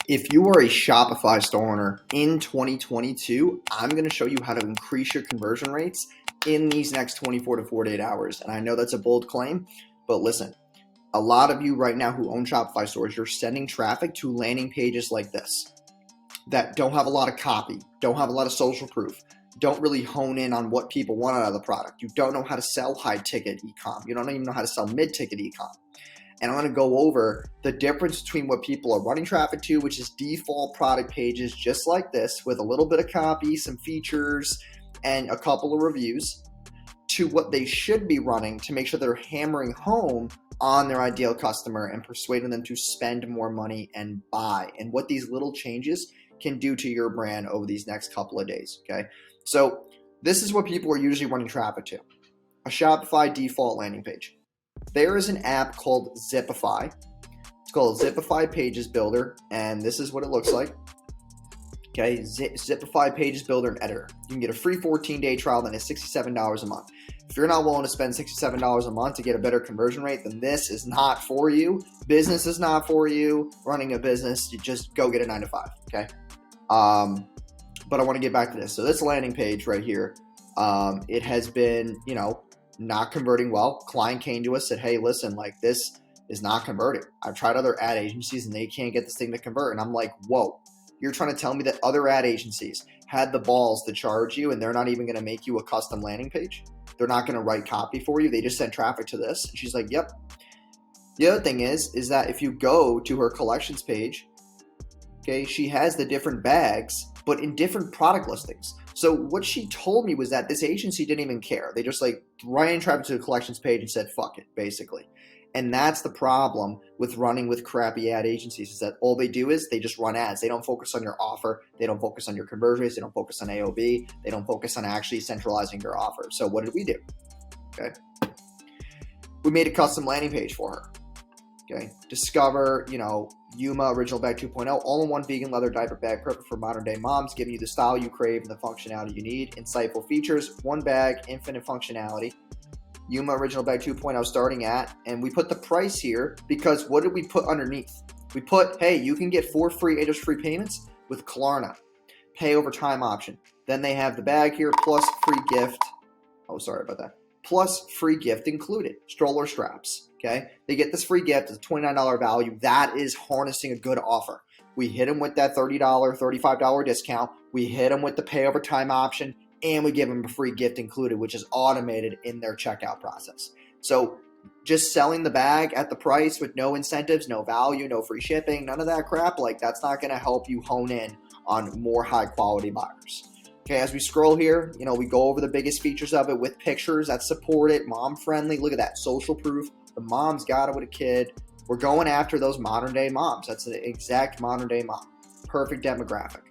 If you are a Shopify store owner in 2022, I'm going to show you how to increase your conversion rates in these next 24 to 48 hours. And I know that's a bold claim, but listen, a lot of you right now who own Shopify stores, you're sending traffic to landing pages like this that don't have a lot of copy, don't have a lot of social proof, don't really hone in on what people want out of the product. You don't know how to sell high ticket e-com. You don't even know how to sell mid-ticket e-com. And I'm going to go over the difference between what people are running traffic to, which is default product pages just like this with a little bit of copy, some features, and a couple of reviews, to what they should be running to make sure they're hammering home on their ideal customer and persuading them to spend more money and buy, and what these little changes can do to your brand over these next couple of days, okay? So this is what people are usually running traffic to: a Shopify default landing page. There is an app called Zipify. It's called Zipify Pages Builder, and this is what it looks like. Okay, Zipify Pages Builder and Editor. You can get a free 14-day trial that is $67 a month. If you're not willing to spend $67 a month to get a better conversion rate, then this is not for you. Business is not for you. Running a business, you just go get a 9-to-5, okay? But I want to get back to this. So this landing page right here, it has been, not converting well. Client came to us, said, hey, listen, like, this is not converting. I've tried other ad agencies and they can't get this thing to convert. And I'm like, whoa, you're trying to tell me that other ad agencies had the balls to charge you and they're not even going to make you a custom landing page? They're not going to write copy for you. They just sent traffic to this. And she's like, yep. The other thing is that if you go to her collections page, okay, she has the different bags, but in different product listings. So what she told me was that this agency didn't even care. They just ran traffic to the collections page and said, fuck it, basically. And that's the problem with running with crappy ad agencies, is that all they do is they just run ads. They don't focus on your offer. They don't focus on your conversion rates. They don't focus on AOB. They don't focus on actually centralizing your offer. So what did we do? Okay. We made a custom landing page for her. Okay. Discover, Yuma Original Bag 2.0, all-in-one vegan leather diaper bag, perfect for modern-day moms, giving you the style you crave and the functionality you need. Insightful features, one bag, infinite functionality. Yuma Original Bag 2.0 starting at, and we put the price here because what did we put underneath? We put, hey, you can get 4 free interest-free payments with Klarna, pay over time option. Then they have the bag here plus free gift. Oh, sorry about that. Plus free gift included, stroller straps. Okay, they get this free gift. It's a $29 value. That is harnessing a good offer. We hit them with that $30, $35 discount. We hit them with the pay over time option, and we give them a free gift included, which is automated in their checkout process. So just selling the bag at the price with no incentives, no value, no free shipping, none of that crap, that's not going to help you hone in on more high quality buyers. Okay, as we scroll here, we go over the biggest features of it with pictures that support it, mom friendly. Look at that, social proof. The mom's got it with a kid. We're going after those modern day moms. That's the exact modern day mom. Perfect demographic.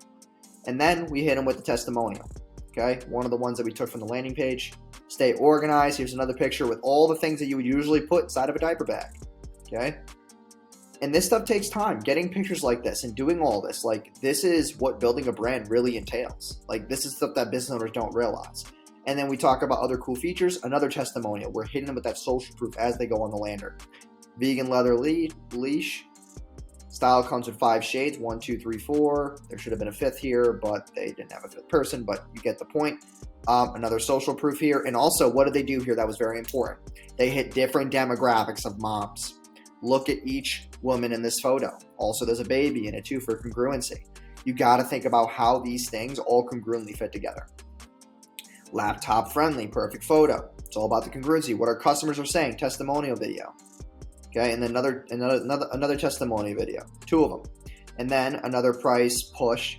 And then we hit them with the testimonial. Okay, one of the ones that we took from the landing page. Stay organized. Here's another picture with all the things that you would usually put inside of a diaper bag. Okay. And this stuff takes time. Getting pictures like this and doing all this, this is what building a brand really entails. This is stuff that business owners don't realize. And then we talk about other cool features. Another testimonial. We're hitting them with that social proof as they go on the lander. Vegan leather leash. Style comes with 5 shades. 1, 2, 3, 4. There should have been a 5th here, but they didn't have a 5th person, but you get the point. Another social proof here. And also, what did they do here that was very important? They hit different demographics of moms. Look at each woman in this photo. Also, there's a baby in it too for congruency. You got to think about how these things all congruently fit together. Laptop friendly, perfect photo. It's all about the congruency. What our customers are saying. Testimonial video. Okay, and then another testimonial video. 2 of them. And then another price push.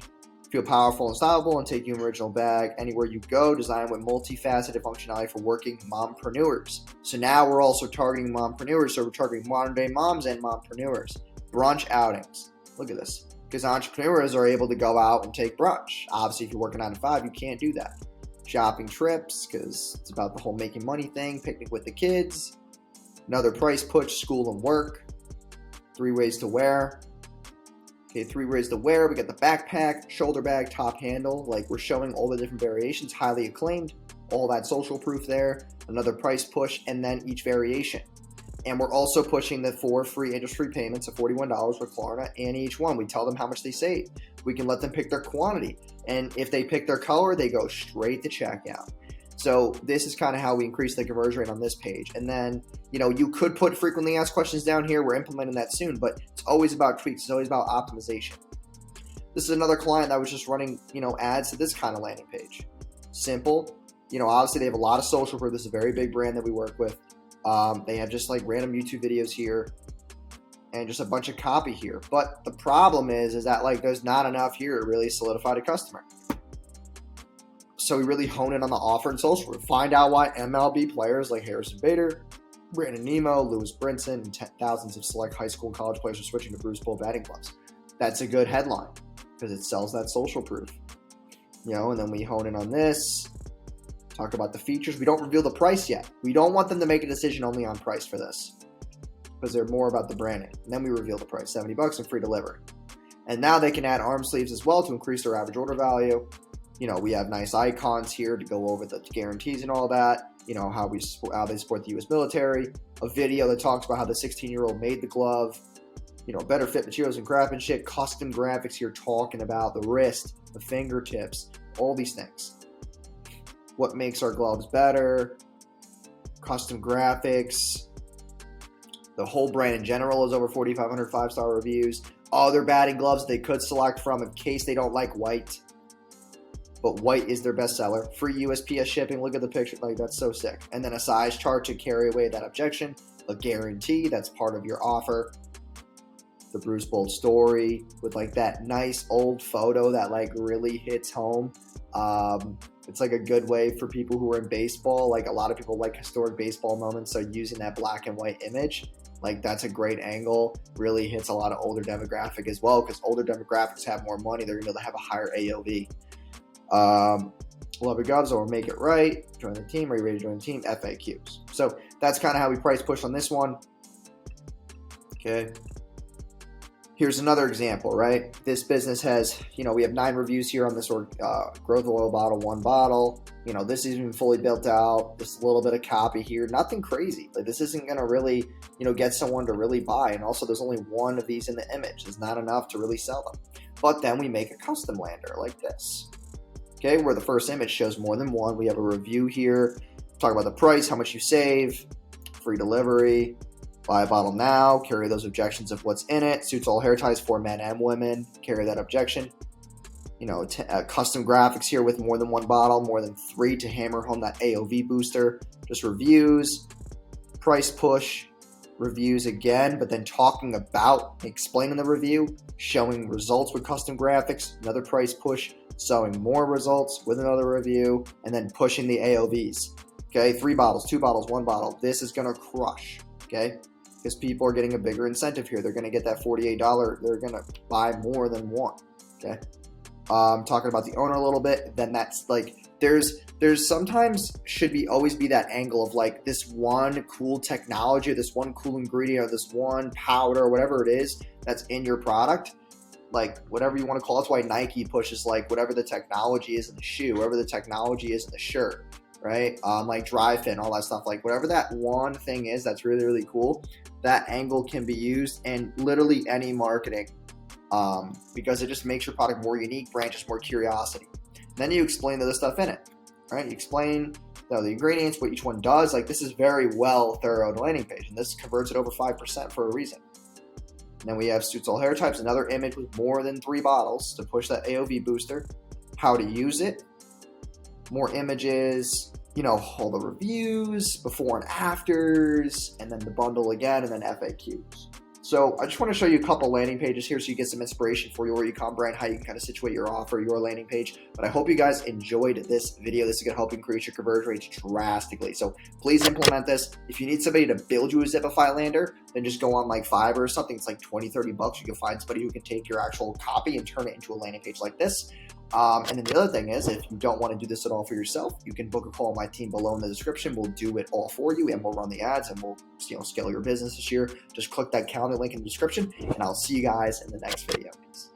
Feel powerful and styleable and take your original bag anywhere you go. Designed with multifaceted functionality for working mompreneurs. So now we're also targeting mompreneurs. So we're targeting modern day moms and mompreneurs. Brunch outings. Look at this. Because entrepreneurs are able to go out and take brunch. Obviously, if you're working 9 to 5, you can't do that. Shopping trips, because it's about the whole making money thing. Picnic with the kids. Another price push, school and work. 3 ways to wear. Okay, 3 ways to wear. We got the backpack, shoulder bag, top handle. We're showing all the different variations, highly acclaimed. All that social proof there. Another price push, and then each variation. And we're also pushing the 4 free interest-free payments of $41 with Klarna and each one. We tell them how much they save. We can let them pick their quantity. And if they pick their color, they go straight to checkout. So this is kind of how we increase the conversion rate on this page. And then, you could put frequently asked questions down here. We're implementing that soon, but it's always about tweaks. It's always about optimization. This is another client that was just running, ads to this kind of landing page. Simple. Obviously they have a lot of social proof. This is a very big brand that we work with. They have just like random YouTube videos here and just a bunch of copy here. But the problem is that like there's not enough here to really solidify the customer. So we really hone in on the offer and social proof. Find out why MLB players like Harrison Bader, Brandon Nemo, Lewis Brinson, and thousands of select high school and college players are switching to Bruce Bowl batting gloves. That's a good headline because it sells that social proof. And then we hone in on this. Talk about the features. We don't reveal the price yet. We don't want them to make a decision only on price for this because they're more about the branding. And then we reveal the price, $70 and free delivery. And now they can add arm sleeves as well to increase their average order value. We have nice icons here to go over the guarantees and all that. How they support the U.S. military. A video that talks about how the 16-year-old made the glove. Better fit materials and craftsmanship. Custom graphics here talking about the wrist, the fingertips, all these things. What makes our gloves better, custom graphics. The whole brand in general is over 4,500 5-star reviews. Other batting gloves they could select from in case they don't like white. But white is their best seller. Free USPS shipping. Look at the picture. Like, that's so sick. And then a size chart to carry away that objection. A guarantee. That's part of your offer. The Bruce Bold story with like that nice old photo that like really hits home. It's like a good way for people who are in baseball. Like a lot of people like historic baseball moments. So using that black and white image, like that's a great angle. Really hits a lot of older demographic as well because older demographics have more money. They're going to have a higher AOV. Love your gloves or make it right. Join the team. Are you ready to join the team? FAQs. So that's kind of how we price push on this one. Okay. Here's another example, right? This business has, we have 9 reviews here on this growth oil bottle, 1 bottle. This isn't even fully built out. Just a little bit of copy here. Nothing crazy. Like this isn't going to really, get someone to really buy. And also there's only 1 of these in the image. It's not enough to really sell them. But then we make a custom lander like this. Okay, where the first image shows more than 1. We have a review here. Talk about the price, how much you save, free delivery. Buy a bottle now, carry those objections of what's in it. Suits all hair ties for men and women. Carry that objection. Custom graphics here with more than 1 bottle, more than 3 to hammer home that AOV booster. Just reviews, price push, reviews again, but then talking about, explaining the review, showing results with custom graphics, another price push, showing more results with another review, and then pushing the AOVs. Okay, 3 bottles, 2 bottles, 1 bottle. This is going to crush. Okay. Because people are getting a bigger incentive here. They're going to get that $48. They're going to buy more than 1. Okay. Talking about the owner a little bit, then that's like, there's sometimes always be that angle of like this one cool technology, or this one cool ingredient, or this one powder, or whatever it is that's in your product. Like whatever you want to call it. That's why Nike pushes like whatever the technology is in the shoe, whatever the technology is in the shirt, right? Like dry fit and all that stuff. Like whatever that one thing is that's really, really cool. That angle can be used in literally any marketing because it just makes your product more unique, brand just more curiosity. Then you explain the other stuff in it, right? You explain the ingredients, what each one does. Like this is very well thorough landing page, and this converts it over 5% for a reason. And then we have suits all hair types, another image with more than 3 bottles to push that AOV booster, how to use it, more images, all the reviews, before and afters, and then the bundle again, and then FAQs. So I just want to show you a couple landing pages here so you get some inspiration for your e-com brand, how you can kind of situate your offer, your landing page. But I hope you guys enjoyed this video. This is going to help increase your conversion rates drastically. So please implement this. If you need somebody to build you a Zipify lander, then just go on like Fiverr or something. It's like $20-$30. You can find somebody who can take your actual copy and turn it into a landing page like this. And then the other thing is, if you don't want to do this at all for yourself, you can book a call with my team below in the description. We'll do it all for you, and we'll run the ads, and we'll scale your business this year. Just click that calendar link in the description, and I'll see you guys in the next video. Peace.